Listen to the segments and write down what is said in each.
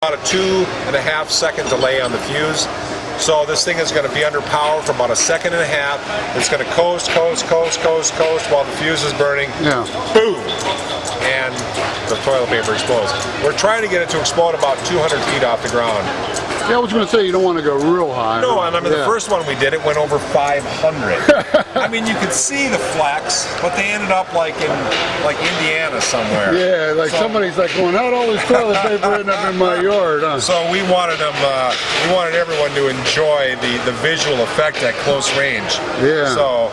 About a 2.5 second delay on the fuse. So this thing is going to be under power for about a 1.5 seconds. It's going to coast while the fuse is burning. Yeah. Boom! And the toilet paper explodes. We're trying to get it to explode about 200 feet off the ground. Yeah, I was going to say you don't want to go real high. No, and I mean the first one we did, it went over 500. I mean you could see the flex, but they ended up like in Indiana somewhere. Yeah, like somebody's like going, how'd all this toilet paper end up in my yard? Huh? So we wanted them, we wanted everyone to enjoy the visual effect at close range. Yeah. So,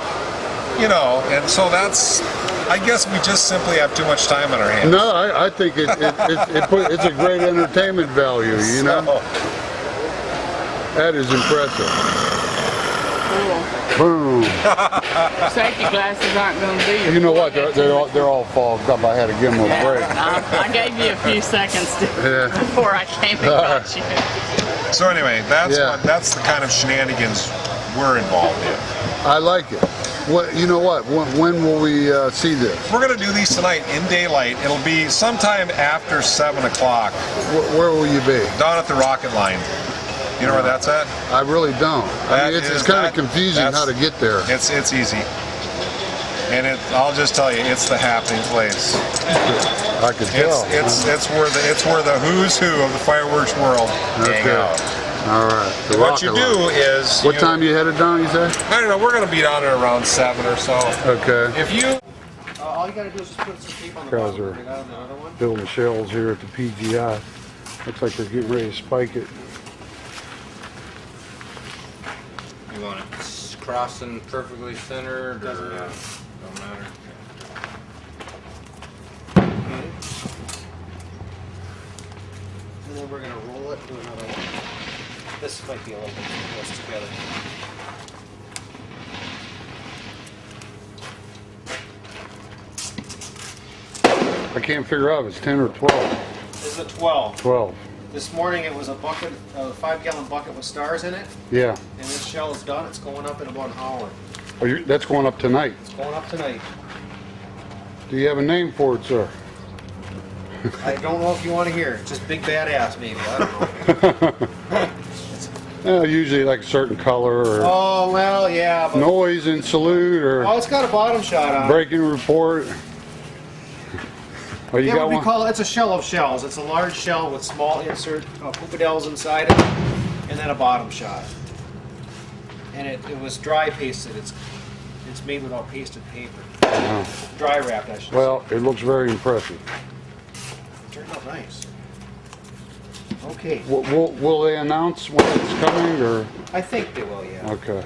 you know, and so that's, I guess we just simply have too much time on our hands. No, I think it's a great entertainment value, you know? That is impressive. Cool. Boom. Safety glasses aren't going to be. You know what? They're all fogged up. I had to give them a break. I gave you a few seconds before I came and got you. So anyway, that's the kind of shenanigans we're involved in. I like it. You know what? When will we see this? We're going to do these tonight in daylight. It'll be sometime after 7 o'clock. Where will you be? Down at the rocket line. You know where that's at? I really don't. I mean, it's kind of confusing how to get there. It's easy. And I'll just tell you, it's the happening place. I can tell. It's where the who's who of the fireworks world hang out. All right. What you do is... What time you headed down, you say? I don't know. We're going to be down there around 7 or so. Okay. If you... all you got to do is just put some tape on the Guys are building shells here at the PGI. Looks like they're getting ready to spike it. You want it crossing perfectly centered, or don't matter. And then we're gonna roll it to another one. This might be a little bit too close together. I can't figure out if it's 10 or 12. This is a 12. 12. This morning it was a bucket, a 5-gallon bucket with stars in it, Yeah. and this shell is done. It's going up in about an hour. Oh, that's going up tonight. It's going up tonight. Do you have a name for it, sir? I don't know if you want to hear it. Just big badass, maybe. I don't know. Usually like a certain color or Oh well, yeah. But noise and salute or it's got a bottom shot on it. breaking report. Oh, you got one? It's a shell of shells. It's a large shell with small insert pupadells inside it, and then a bottom shot. And it was dry pasted. It's made without pasted paper. Dry wrapped, I should say. Well, it looks very impressive. It turned out nice. Okay. Will they announce when it's coming, or? I think they will, yeah. Okay.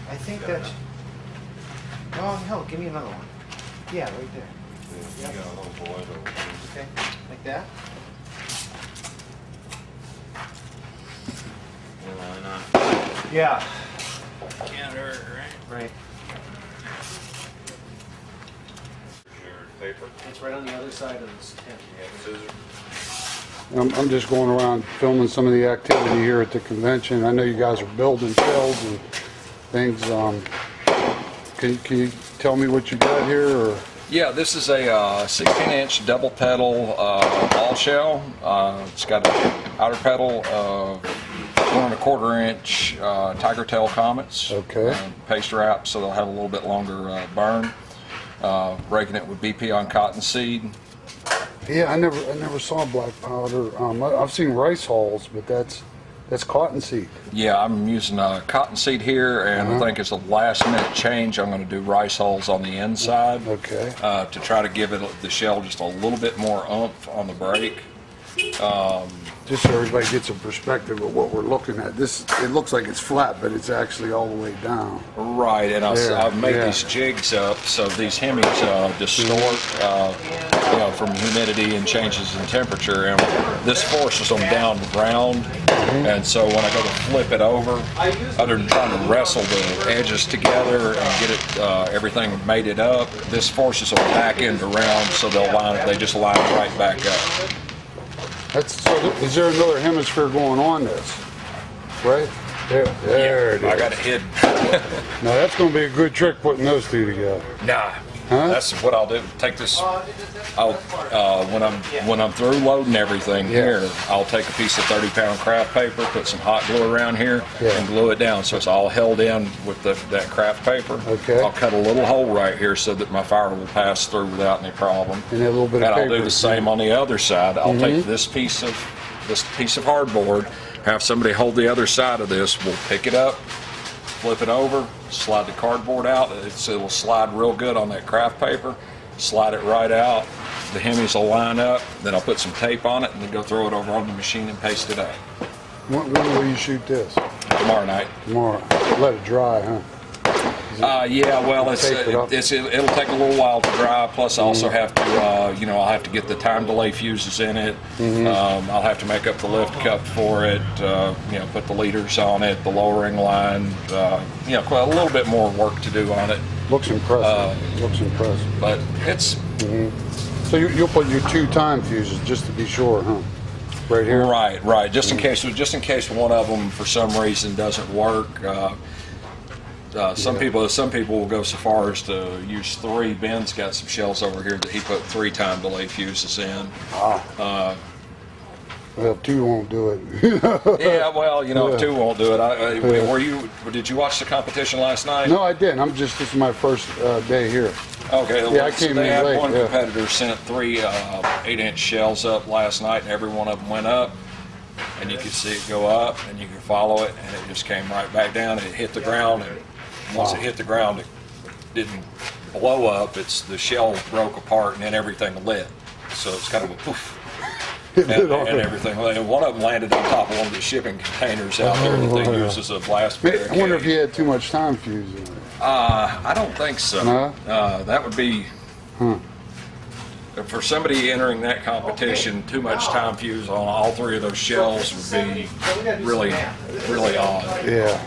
I think that. Oh hell, give me another one. Yeah, right there. Yep. Okay, like that. Why not? Yeah. Can't hurt, right? Right. Your paper. It's right on the other side of this tent. You have scissors. I'm just going around filming some of the activity here at the convention. I know you guys are building shells and things. Can you tell me what you got here? Or? Yeah, this is a 16-inch double pedal ball shell. It's got an outer pedal of 1.25-inch tiger tail comets. Okay. Paste wrap, so they'll have a little bit longer burn. Breaking it with BP on cottonseed. Yeah, I never saw black powder. I've seen rice hulls, but that's cottonseed. Yeah, I'm using cottonseed here, and I think it's a last-minute change. I'm going to do rice hulls on the inside. Okay. To try to give the shell just a little bit more oomph on the break. Just so everybody gets a perspective of what we're looking at. It looks like it's flat, but it's actually all the way down. Right, and I've made these jigs up so these hemis distort from humidity and changes in temperature, and this forces them down to ground. And so when I go to flip it over, other than trying to wrestle the edges together and get it everything mated up, this forces them back into round, so they just line right back up. So is there another hemisphere going on this? Right? There it is. I got it hidden. Now that's going to be a good trick putting those two together. Nah, Huh? That's what I'll do. Take this. I'll when I'm through loading everything here, I'll take a piece of 30-pound craft paper, put some hot glue around here, and glue it down so it's all held in with that craft paper. Okay. I'll cut a little hole right here so that my fire will pass through without any problem. And a little bit of And I'll paper. do the same on the other side. I'll take this piece of hardboard, have somebody hold the other side of this. We'll pick it up, flip it over, slide the cardboard out. It'll slide real good on that craft paper. Slide it right out. The Hemis will line up. Then I'll put some tape on it and then go throw it over on the machine and paste it up. When will you shoot this? Tomorrow night. Tomorrow. Let it dry, huh? Yeah, well, Tape it up? it'll take a little while to dry. Plus, I also have to, I'll have to get the time delay fuses in it. I'll have to make up the lift cup for it. Put the leaders on it, the lowering line. Quite a little bit more work to do on it. Looks impressive. Looks impressive. But it's So you'll put your 2 time fuses just to be sure, huh? Right here. right. Just in case one of them for some reason doesn't work. Some people will go so far as to use 3. Ben's got some shells over here that he put 3 time delay fuses in. Well, 2 won't do it. Yeah, well, if 2 won't do it. Did you watch the competition last night? No, I didn't. This is my first day here. Okay. Yeah, I so came they in had late, one yeah. competitor sent 3 8-inch shells up last night, and every one of them went up, and you could see it go up, and you could follow it, and it just came right back down, and it hit the ground, and once it hit the ground, it didn't blow up. The shell broke apart, and then everything lit. So it's kind of a poof. And everything. And one of them landed on top of one of the shipping containers out there that they use as a blast barricade. I wonder if you had too much time fuse in it. I don't think so. No? That would be for somebody entering that competition. Too much time fuse on all 3 of those shells would be really, really odd. Yeah.